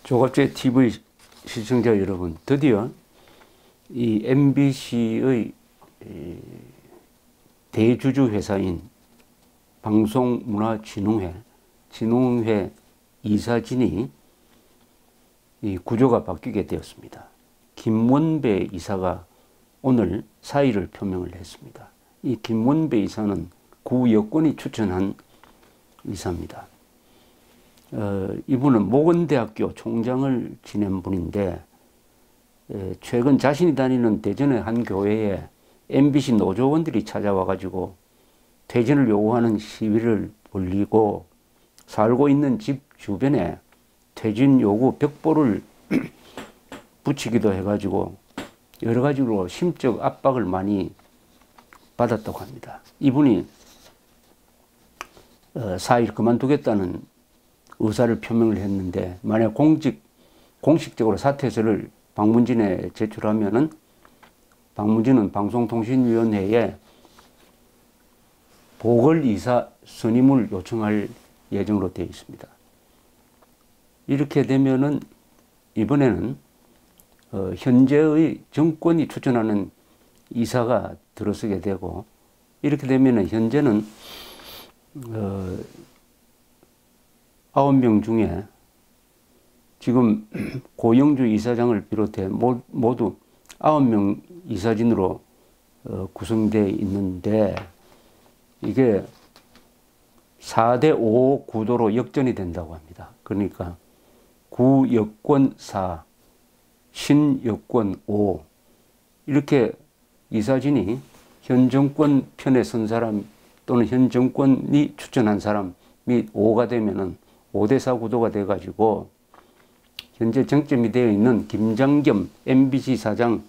조갑제 TV 시청자 여러분, 드디어 이 MBC의 대주주 회사인 방송문화진흥회 이사진이 이 구조가 바뀌게 되었습니다. 김원배 이사가 오늘 사의를 표명을 했습니다. 이 김원배 이사는 구 여권이 추천한 이사입니다. 이분은 모건대학교 총장을 지낸 분인데, 최근 자신이 다니는 대전의 한 교회에 MBC 노조원들이 찾아와 가지고 퇴진을 요구하는 시위를 벌이고, 살고 있는 집 주변에 퇴진 요구 벽보를 붙이기도 해가지고 여러 가지로 심적 압박을 많이 받았다고 합니다. 이분이 사의를 그만두겠다는 의사를 표명을 했는데, 만약 공식적으로 사퇴서를 방문진에 제출하면은 방문진은 방송통신위원회에 보궐이사 선임을 요청할 예정으로 되어 있습니다. 이렇게 되면은 이번에는 현재의 정권이 추천하는 이사가 들어서게 되고, 이렇게 되면은 현재는 9명 중에 지금 고영주 이사장을 비롯해 모두 9명 이사진으로 구성되어 있는데, 이게 4대5 구도로 역전이 된다고 합니다. 그러니까 구여권 4, 신여권 5, 이렇게 이사진이 현 정권 편에 선 사람 또는 현 정권이 추천한 사람이 5가 되면은 5대4 구도가 돼가지고 현재 정점이 되어 있는 김장겸 MBC 사장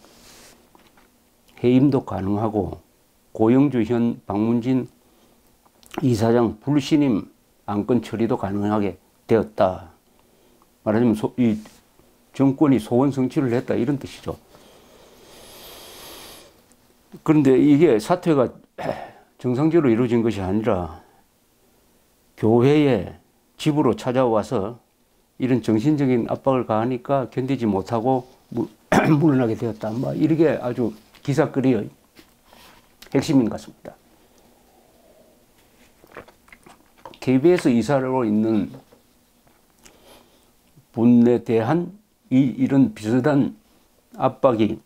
해임도 가능하고, 고영주 현 방문진 이사장 불신임 안건 처리도 가능하게 되었다. 말하자면 이 정권이 소원 성취를 했다, 이런 뜻이죠. 그런데 이게 사퇴가 정상적으로 이루어진 것이 아니라 교회에 집으로 찾아와서 이런 정신적인 압박을 가하니까 견디지 못하고 물러나게 되었다. 이게 아주 기사거리의 핵심인 것 같습니다. KBS 이사로 있는 분에 대한 이런 비슷한 압박이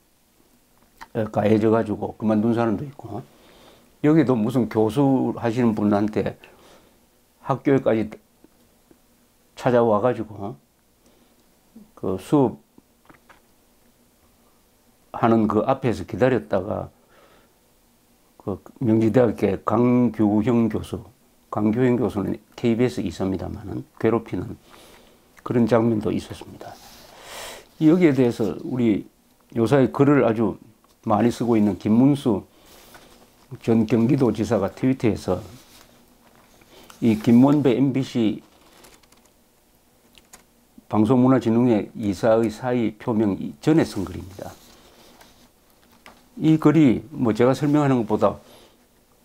가해져 가지고 그만둔 사람도 있고, 여기도 무슨 교수 하시는 분한테 학교에까지 찾아와 가지고 그 수업 하는 그 앞에서 기다렸다가 그 명지대학교 강규형 교수는 KBS 이사입니다만은 괴롭히는 그런 장면도 있었습니다. 여기에 대해서 우리 요사이 글을 아주 많이 쓰고 있는 김문수 전 경기도지사가 트위터에서 이 김원배 MBC 방송문화진흥회 이사의 사의 표명 전에 쓴 글입니다. 이 글이 제가 설명하는 것보다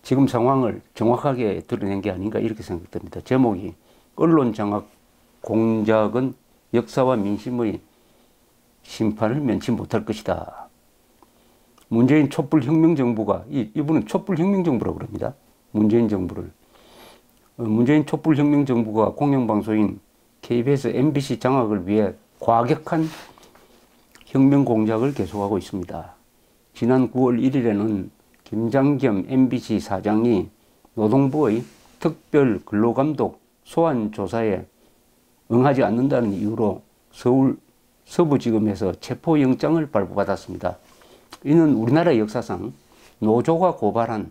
지금 상황을 정확하게 드러낸 게 아닌가, 이렇게 생각됩니다. 제목이 언론 장악 공작은 역사와 민심의 심판을 면치 못할 것이다. 문재인 촛불혁명정부가, 이분은 촛불혁명정부라고 그럽니다. 문재인 정부를. 문재인 촛불혁명정부가 공영방송인 KBS, MBC 장악을 위해 과격한 혁명 공작을 계속하고 있습니다. 지난 9월 1일에는 김장겸 MBC 사장이 노동부의 특별 근로감독 소환 조사에 응하지 않는다는 이유로 서울 서부지검에서 체포영장을 발부받았습니다. 이는 우리나라 역사상 노조가 고발한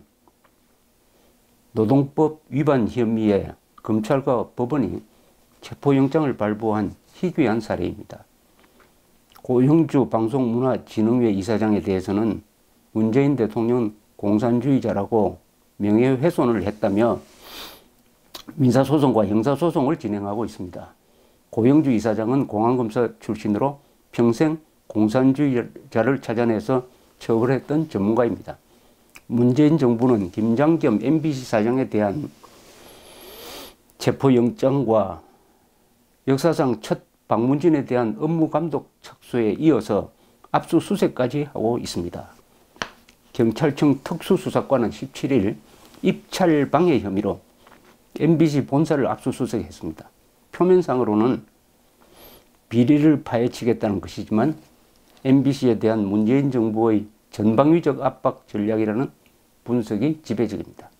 노동법 위반 혐의에 검찰과 법원이 체포영장을 발부한 희귀한 사례입니다. 고영주 방송문화진흥회 이사장에 대해서는 문재인 대통령 공산주의자라고 명예훼손을 했다며 민사소송과 형사소송을 진행하고 있습니다. 고영주 이사장은 공안검사 출신으로 평생 공산주의자를 찾아내서 처벌했던 전문가입니다. 문재인 정부는 김장겸 MBC 사장에 대한 체포영장과 역사상 첫 박문진에 대한 업무감독 착수에 이어서 압수수색까지 하고 있습니다. 경찰청 특수수사관은 17일 입찰 방해 혐의로 MBC 본사를 압수수색했습니다. 표면상으로는 비리를 파헤치겠다는 것이지만 MBC에 대한 문재인 정부의 전방위적 압박 전략이라는 분석이 지배적입니다.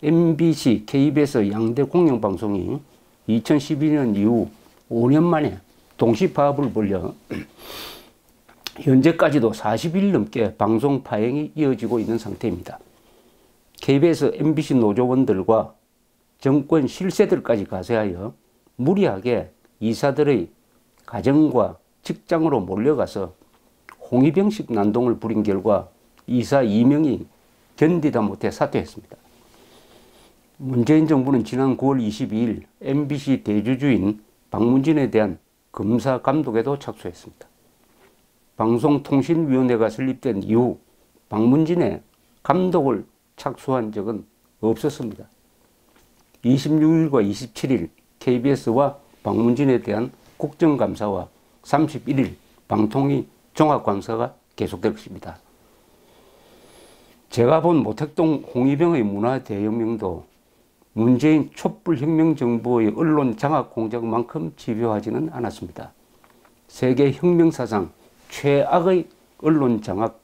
MBC, KBS 양대 공영방송이 2012년 이후 5년 만에 동시파업을 벌여 현재까지도 40일 넘게 방송 파행이 이어지고 있는 상태입니다. KBS, MBC 노조원들과 정권 실세들까지 가세하여 무리하게 이사들의 가정과 직장으로 몰려가서 홍위병식 난동을 부린 결과 이사 2명이 견디다 못해 사퇴했습니다. 문재인 정부는 지난 9월 22일 MBC 대주주인 박문진에 대한 검사 감독에도 착수했습니다. 방송통신위원회가 설립된 이후 박문진의 감독을 착수한 적은 없었습니다. 26일과 27일 KBS와 박문진에 대한 국정감사와 31일 방통위 종합감사가 계속될 것입니다. 제가 본 모택동 홍위병의 문화대혁명도 문재인 촛불혁명 정부의 언론 장악 공작만큼 집요하지는 않았습니다. 세계 혁명사상 최악의 언론 장악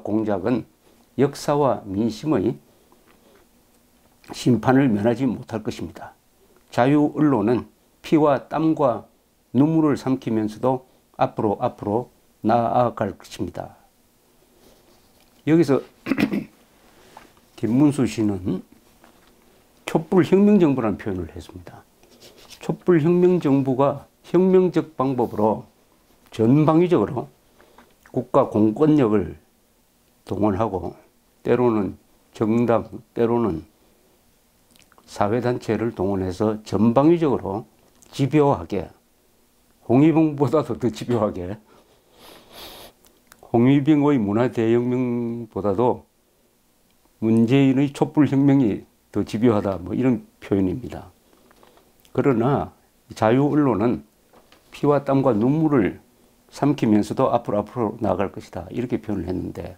공작은 역사와 민심의 심판을 면하지 못할 것입니다. 자유 언론은 피와 땀과 눈물을 삼키면서도 앞으로 나아갈 것입니다. 여기서 김문수 씨는 촛불혁명정부라는 표현을 했습니다. 촛불혁명정부가 혁명적 방법으로 전방위적으로 국가 공권력을 동원하고 때로는 정당, 때로는 사회단체를 동원해서 전방위적으로 집요하게, 홍위병보다도 더 집요하게, 홍위병의 문화대혁명보다도 문재인의 촛불혁명이 더 집요하다, 뭐 이런 표현입니다. 그러나 자유 언론은 피와 땀과 눈물을 삼키면서도 앞으로 나아갈 것이다, 이렇게 표현을 했는데,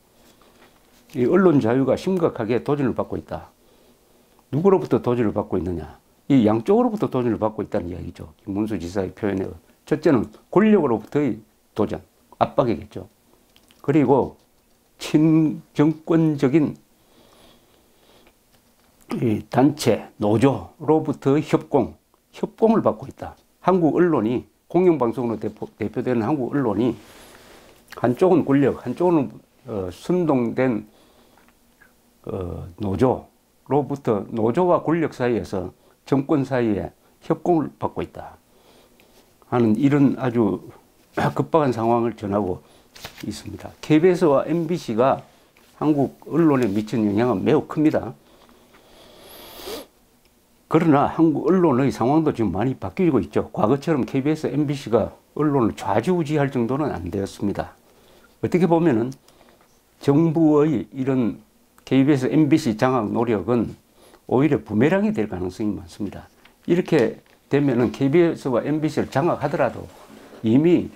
이 언론 자유가 심각하게 도전을 받고 있다. 누구로부터 도전을 받고 있느냐? 이 양쪽으로부터 도전을 받고 있다는 이야기죠. 김문수 지사의 표현에. 첫째는 권력으로부터의 도전, 압박이겠죠. 그리고 친정권적인 이 단체, 노조로부터의 협공을 받고 있다. 한국 언론이, 공영방송으로 대표되는 한국 언론이 한쪽은 권력, 한쪽은 선동된 노조로부터, 노조와 권력 사이에서 정권 사이에 협공을 받고 있다 하는 이런 아주 급박한 상황을 전하고 있습니다. KBS와 MBC가 한국 언론에 미친 영향은 매우 큽니다. 그러나 한국 언론의 상황도 지금 많이 바뀌고 있죠. 과거처럼 KBS, MBC가 언론을 좌지우지할 정도는 안 되었습니다. 어떻게 보면은 정부의 이런 KBS, MBC 장악 노력은 오히려 부메랑이 될 가능성이 많습니다. 이렇게 되면은 KBS와 MBC를 장악하더라도 이미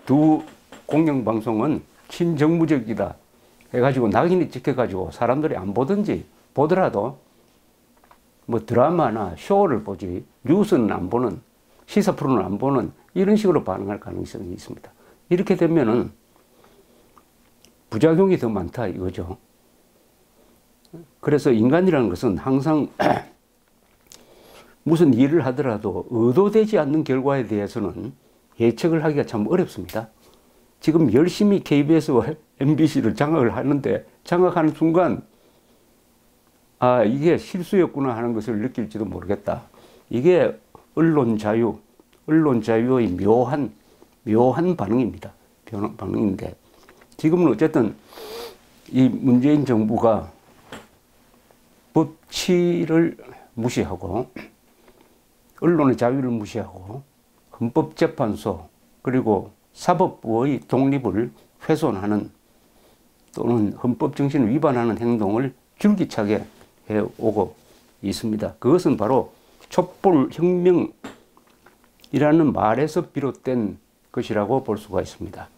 두 공영방송은 친정부적이다 해가지고 낙인이 찍혀가지고 사람들이 안 보든지 보더라도 뭐 드라마나 쇼를 보지 뉴스는 안 보는, 시사 프로는 안 보는 이런 식으로 반응할 가능성이 있습니다. 이렇게 되면은 부작용이 더 많다 이거죠. 그래서 인간이라는 것은 항상 무슨 일을 하더라도 의도되지 않는 결과에 대해서는 예측을 하기가 참 어렵습니다. 지금 열심히 KBS와 MBC를 장악을 하는데 장악하는 순간 아, 이게 실수였구나 하는 것을 느낄지도 모르겠다. 이게 언론 자유의 묘한 반응입니다. 반응인데 지금은 어쨌든 이 문재인 정부가 법치를 무시하고 언론의 자유를 무시하고 헌법재판소 그리고 사법부의 독립을 훼손하는 또는 헌법 정신을 위반하는 행동을 줄기차게 해오고 있습니다. 그것은 바로 촛불혁명 이라는 말에서 비롯된 것이라고 볼 수가 있습니다.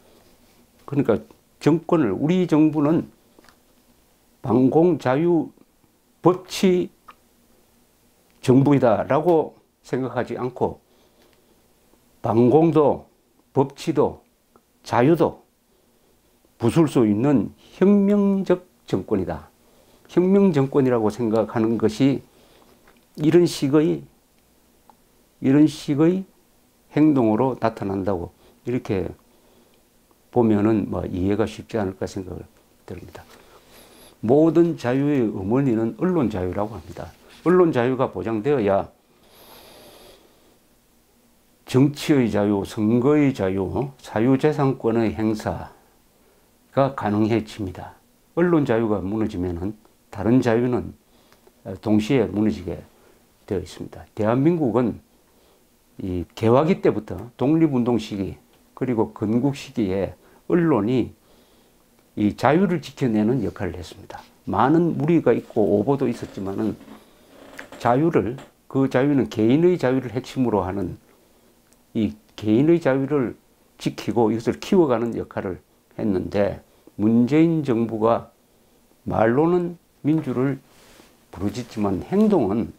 그러니까 정권을, 우리 정부는 방공자유 법치 정부이다라고 생각하지 않고 방공도 법치도 자유도 부술 수 있는 혁명적 정권이다. 혁명 정권이라고 생각하는 것이 이런 식의 행동으로 나타난다고 이렇게 보면은 뭐 이해가 쉽지 않을까 생각을 듭니다. 모든 자유의 어머니는 언론 자유라고 합니다. 언론 자유가 보장되어야 정치의 자유, 선거의 자유, 사유재산권의 행사가 가능해집니다. 언론 자유가 무너지면은 다른 자유는 동시에 무너지게 되어 있습니다. 대한민국은 이 개화기 때부터 독립운동 시기 그리고 건국 시기에 언론이 이 자유를 지켜내는 역할을 했습니다. 많은 무리가 있고 오보도 있었지만은 그 자유는 개인의 자유를 핵심으로 하는 이 개인의 자유를 지키고 이것을 키워가는 역할을 했는데 문재인 정부가 말로는 민주를 부르짖지만 행동은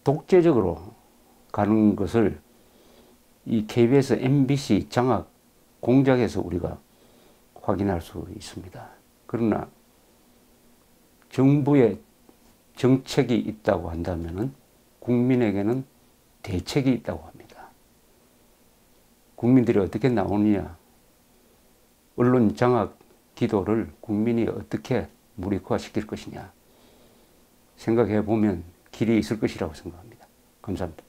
독재적으로 가는 것을 이 KBS, MBC 장악 공작에서 우리가 확인할 수 있습니다. 그러나 정부의 정책이 있다고 한다면 국민에게는 대책이 있다고 합니다. 국민들이 어떻게 나오느냐, 언론 장악 기도를 국민이 어떻게 무력화시킬 것이냐 생각해 보면 길이 있을 것이라고 생각합니다. 감사합니다.